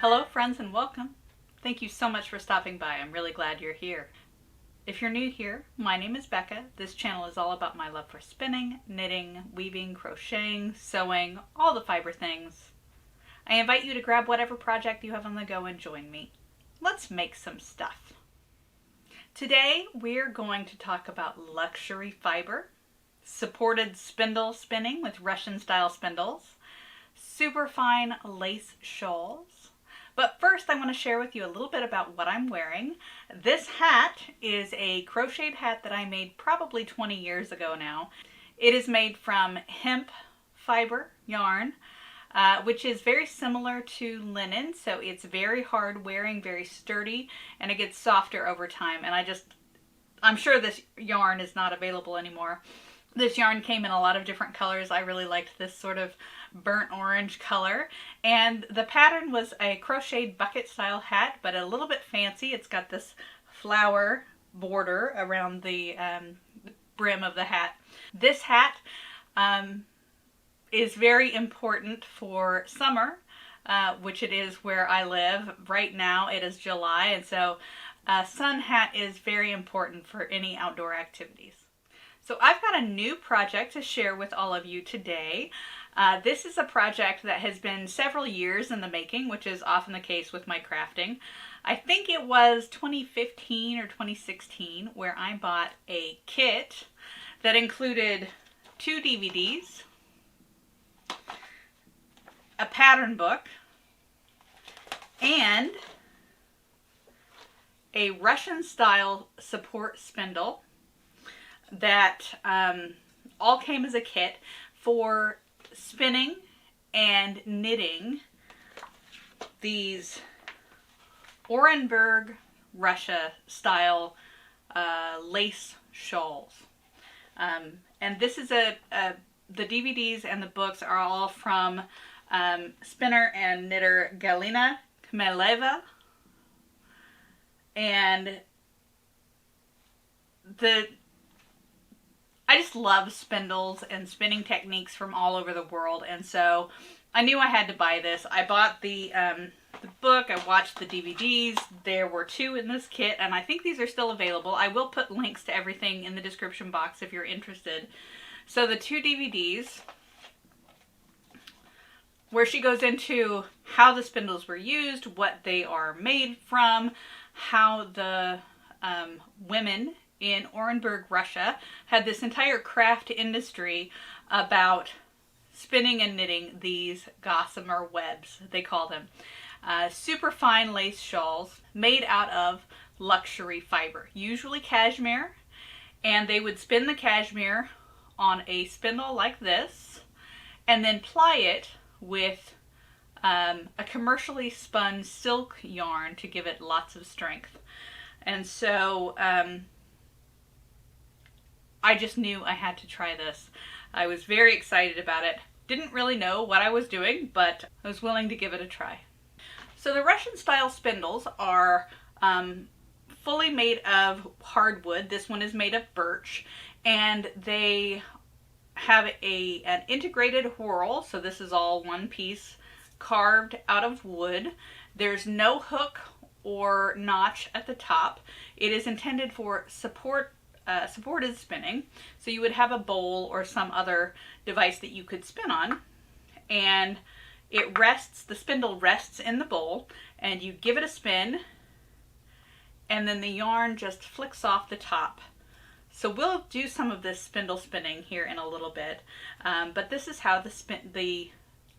Hello friends and welcome. Thank you so much for stopping by. I'm really glad you're here. If you're new here, my name is Becca. This channel is all about my love for spinning, knitting, weaving, crocheting, sewing, all the fiber things. I invite you to grab whatever project you have on the go and join me. Let's make some stuff. Today we're going to talk about luxury fiber, supported spindle spinning with Russian style spindles, super fine lace shawls. But first I want to share with you a little bit about what I'm wearing. This hat is a crocheted hat that I made probably 20 years ago now. It is made from hemp fiber yarn, which is very similar to linen, so it's very hard wearing, very sturdy, and it gets softer over time. And I'm sure this yarn is not available anymore. This yarn came in a lot of different colors. I really liked this sort of burnt orange color. And the pattern was a crocheted bucket style hat, but a little bit fancy. It's got this flower border around the brim of the hat. This hat is very important for summer, which it is where I live. Right now it is July, and so a sun hat is very important for any outdoor activities. So I've got a new project to share with all of you today. This is a project that has been several years in the making, which is often the case with my crafting. I think it was 2015 or 2016 where I bought a kit that included 2 DVDs, a pattern book, and a Russian style support spindle that all came as a kit for spinning and knitting these Orenburg, Russia style lace shawls. And this is the DVDs and the books are all from spinner and knitter Galina Khmeleva. And I just love spindles and spinning techniques from all over the world, and so I knew I had to buy this. I bought the book, I watched the DVDs. There were 2 in this kit, and I think these are still available. I will put links to everything in the description box if you're interested. So the 2 DVDs, where she goes into how the spindles were used, what they are made from, how the women in Orenburg, Russia, had this entire craft industry about spinning and knitting these gossamer webs, they call them. Super fine lace shawls made out of luxury fiber, usually cashmere, and they would spin the cashmere on a spindle like this, and then ply it with a commercially spun silk yarn to give it lots of strength. And so I just knew I had to try this. I was very excited about it. Didn't really know what I was doing, but I was willing to give it a try. So the Russian style spindles are fully made of hardwood. This one is made of birch, and they have an integrated whorl, so this is all one piece carved out of wood. There's no hook or notch at the top. It is intended for supported spinning, so you would have a bowl or some other device that you could spin on, and the spindle rests in the bowl, and you give it a spin, and then the yarn just flicks off the top. So we'll do some of this spindle spinning here in a little bit, but this is how the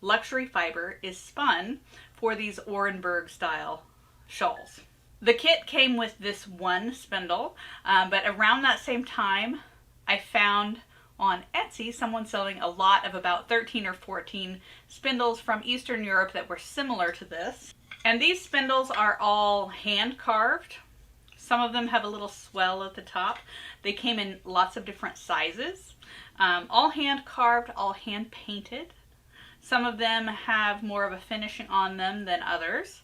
luxury fiber is spun for these Orenburg style shawls. The kit came with this one spindle, but around that same time I found on Etsy someone selling a lot of about 13 or 14 spindles from Eastern Europe that were similar to this. And these spindles are all hand carved. Some of them have a little swell at the top. They came in lots of different sizes. All hand carved, all hand painted. Some of them have more of a finishing on them than others.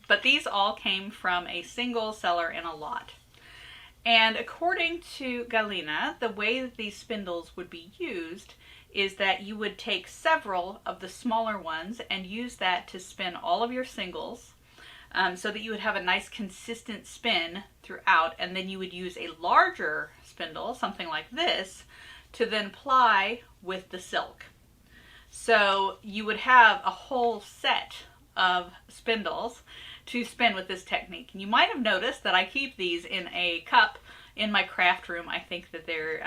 But these all came from a single seller in a lot. And according to Galina, the way that these spindles would be used is that you would take several of the smaller ones and use that to spin all of your singles, so that you would have a nice consistent spin throughout, and then you would use a larger spindle, something like this, to then ply with the silk. So you would have a whole set of spindles to spin with this technique. And you might have noticed that I keep these in a cup in my craft room. I think that they're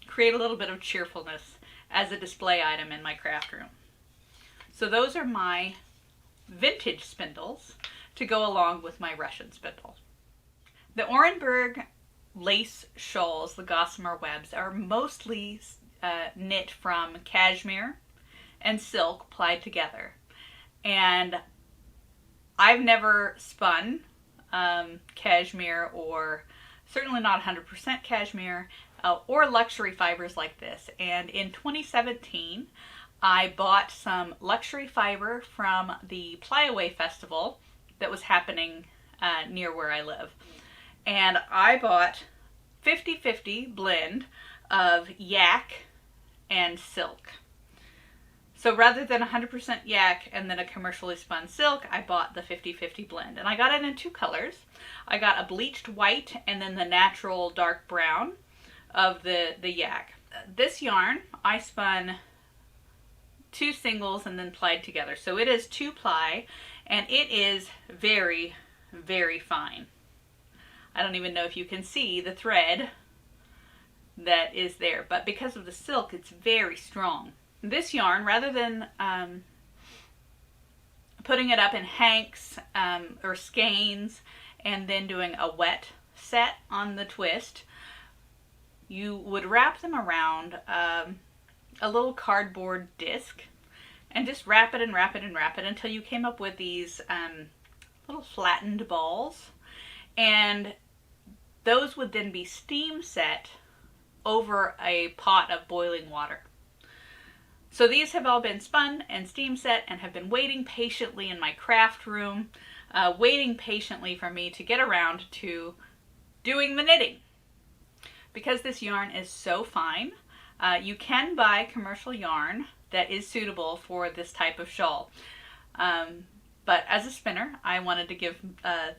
create a little bit of cheerfulness as a display item in my craft room. So those are my vintage spindles to go along with my Russian spindle. The Orenburg lace shawls, the gossamer webs, are mostly knit from cashmere and silk plied together. And I've never spun cashmere, or certainly not 100% cashmere, or luxury fibers like this. And in 2017, I bought some luxury fiber from the Flyaway Festival that was happening near where I live. And I bought 50-50 blend of yak and silk. So rather than 100% yak and then a commercially spun silk, I bought the 50-50 blend. And I got it in two colors. I got a bleached white and then the natural dark brown of the yak. This yarn, I spun 2 singles and then plied together. So it is 2-ply, and it is very, very fine. I don't even know if you can see the thread that is there, but because of the silk, it's very strong. This yarn, rather than putting it up in hanks or skeins and then doing a wet set on the twist, you would wrap them around a little cardboard disc and just wrap it and wrap it and wrap it until you came up with these little flattened balls. And those would then be steam set over a pot of boiling water. So these have all been spun and steam set and have been waiting patiently in my craft room, waiting patiently for me to get around to doing the knitting. Because this yarn is so fine, you can buy commercial yarn that is suitable for this type of shawl. But as a spinner, I wanted to give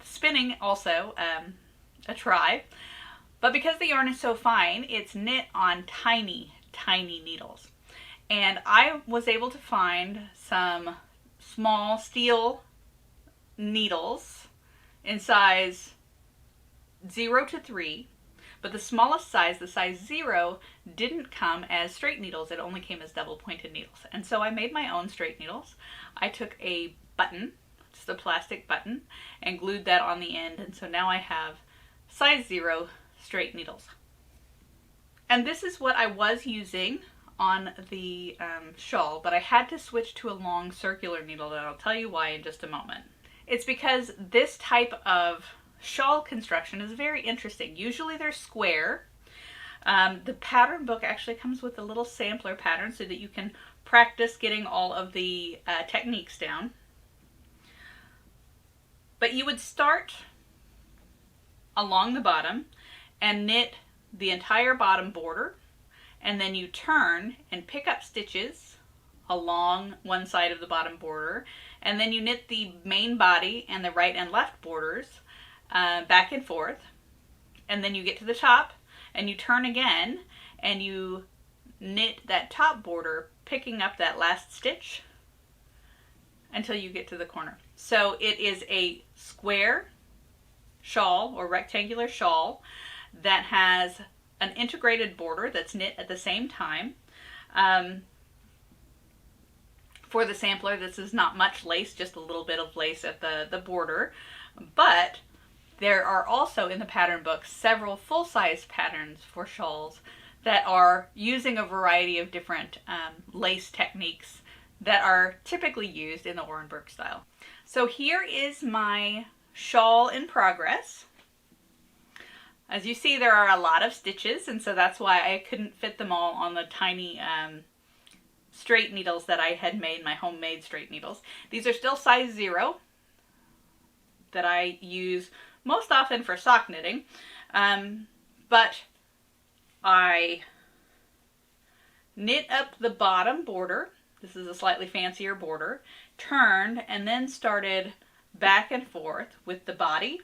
spinning also a try. But because the yarn is so fine, it's knit on tiny, tiny needles. And I was able to find some small steel needles in size 0 to 3, but the smallest size, the size 0, didn't come as straight needles. It only came as double pointed needles. And so I made my own straight needles. I took a button, just a plastic button, and glued that on the end. And so now I have size 0 straight needles. And this is what I was using on the shawl, but I had to switch to a long circular needle, and I'll tell you why in just a moment. It's because this type of shawl construction is very interesting. Usually they're square. The pattern book actually comes with a little sampler pattern so that you can practice getting all of the techniques down. But you would start along the bottom and knit the entire bottom border, and then you turn and pick up stitches along one side of the bottom border, and then you knit the main body and the right and left borders back and forth, and then you get to the top and you turn again and you knit that top border, picking up that last stitch until you get to the corner. So it is a square shawl or rectangular shawl that has an integrated border that's knit at the same time. For the sampler, this is not much lace, just a little bit of lace at the border, but there are also in the pattern book several full-size patterns for shawls that are using a variety of different lace techniques that are typically used in the Orenburg style. So here is my shawl in progress. As you see, there are a lot of stitches, and so that's why I couldn't fit them all on the tiny straight needles that I had made, my homemade straight needles. These are still size 0 that I use most often for sock knitting, but I knit up the bottom border. This is a slightly fancier border. Turned and then started back and forth with the body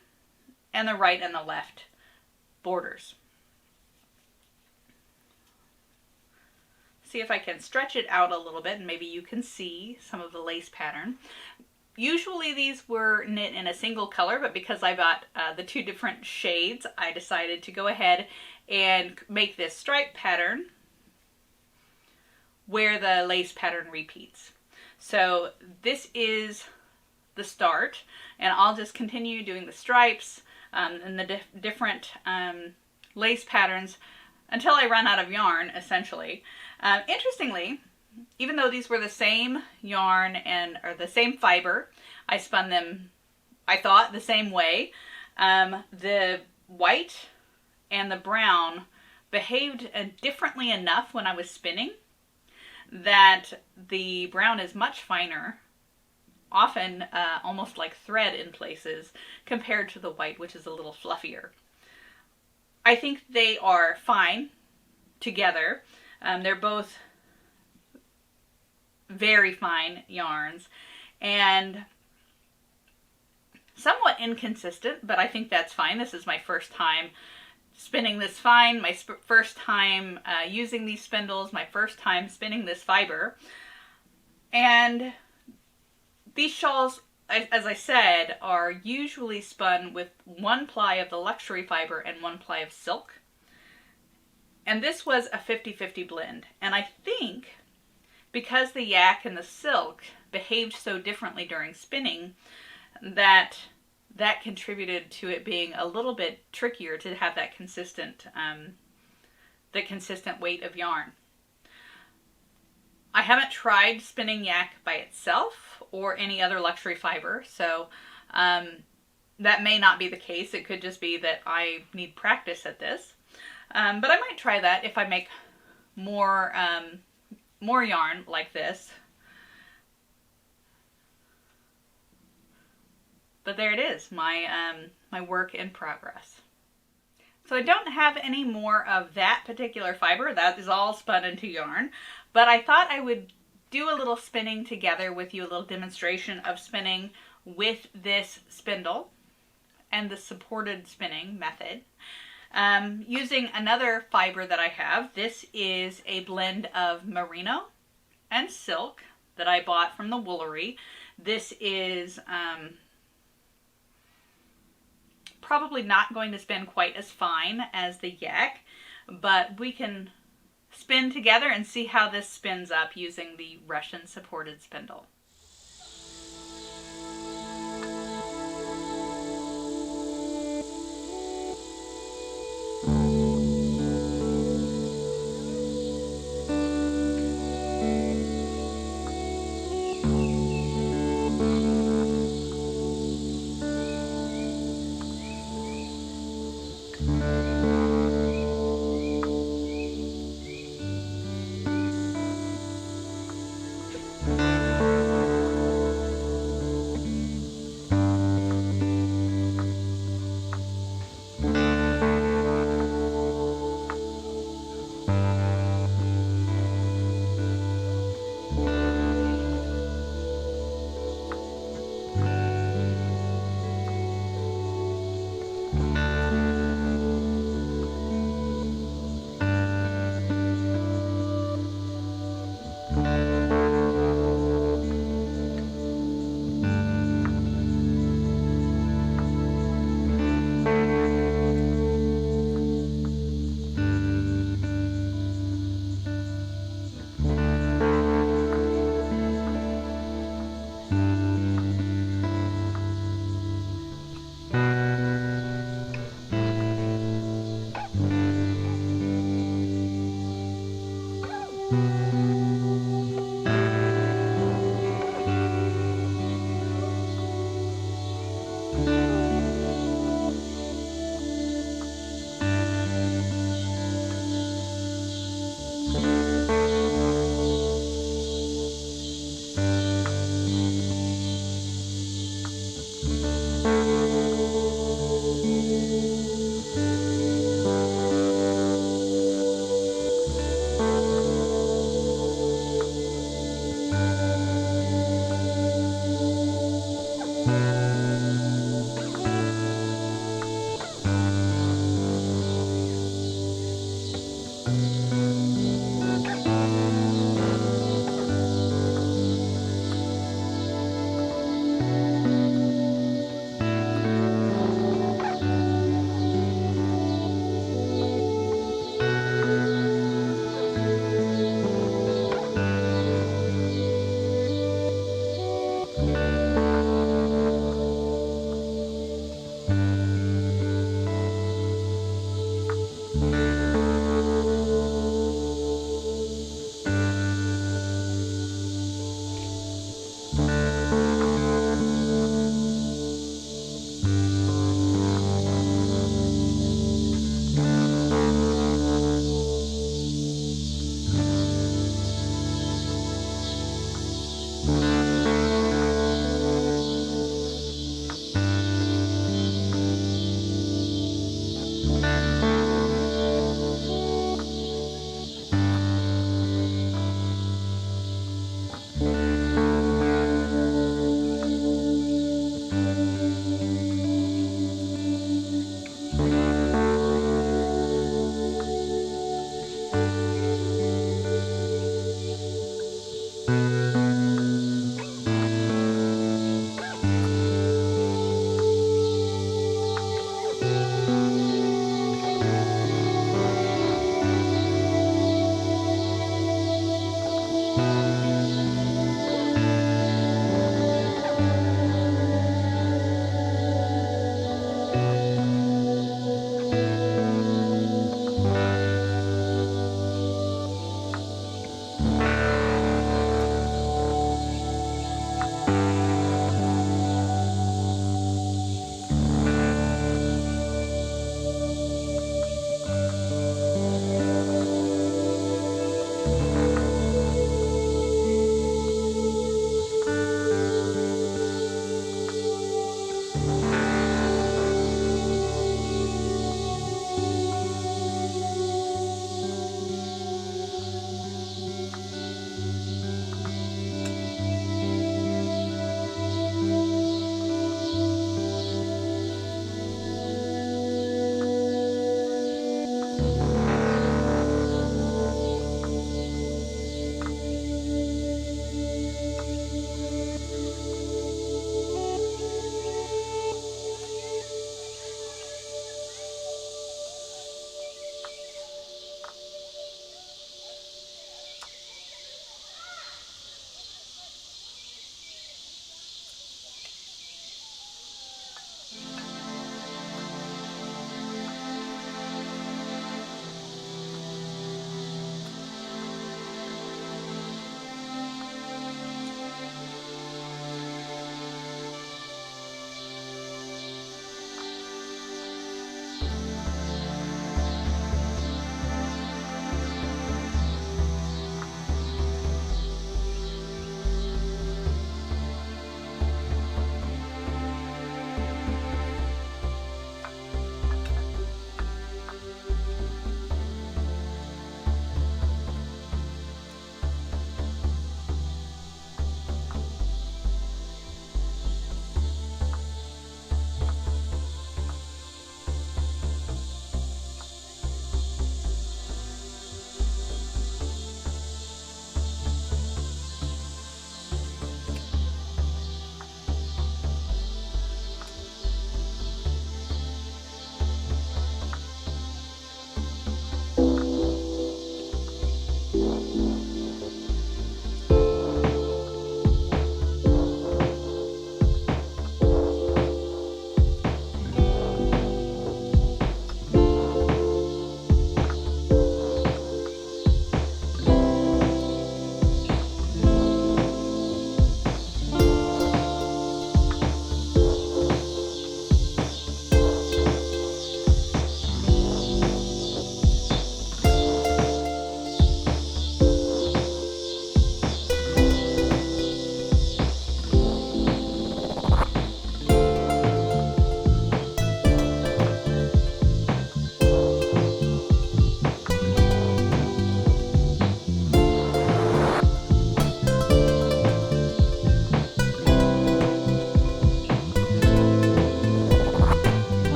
and the right and the left borders. See if I can stretch it out a little bit and maybe you can see some of the lace pattern. Usually these were knit in a single color, but because I got the two different shades, I decided to go ahead and make this stripe pattern where the lace pattern repeats. So this is the start, and I'll just continue doing the stripes and the different lace patterns until I run out of yarn, essentially. Interestingly, even though these were the same yarn or the same fiber, I spun them, I thought, the same way. The white and the brown behaved differently enough when I was spinning that the brown is much finer, often almost like thread in places, compared to the white, which is a little fluffier. I think they are fine together. They're both very fine yarns and somewhat inconsistent, but I think that's fine. This is my first time spinning this fine, my first time using these spindles, my first time spinning this fiber. And these shawls, as I said, are usually spun with 1 ply of the luxury fiber and 1 ply of silk. And this was a 50-50 blend. And I think because the yak and the silk behaved so differently during spinning, that contributed to it being a little bit trickier to have that consistent weight of yarn. I haven't tried spinning yak by itself or any other luxury fiber, so that may not be the case. It could just be that I need practice at this. But I might try that if I make more yarn like this. But there it is, my work in progress. So I don't have any more of that particular fiber. That is all spun into yarn. But I thought I would do a little spinning together with you, a little demonstration of spinning with this spindle and the supported spinning method. Using another fiber that I have. This is a blend of merino and silk that I bought from the woolery. This is probably not going to spin quite as fine as the yak, but we can spin together and see how this spins up using the Russian supported spindle.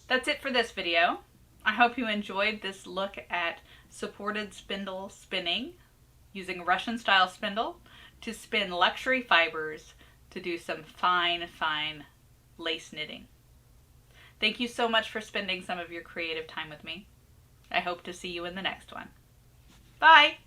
That's it for this video. I hope you enjoyed this look at supported spindle spinning using Russian style spindle to spin luxury fibers to do some fine lace knitting. Thank you so much for spending some of your creative time with me. I hope to see you in the next one. Bye!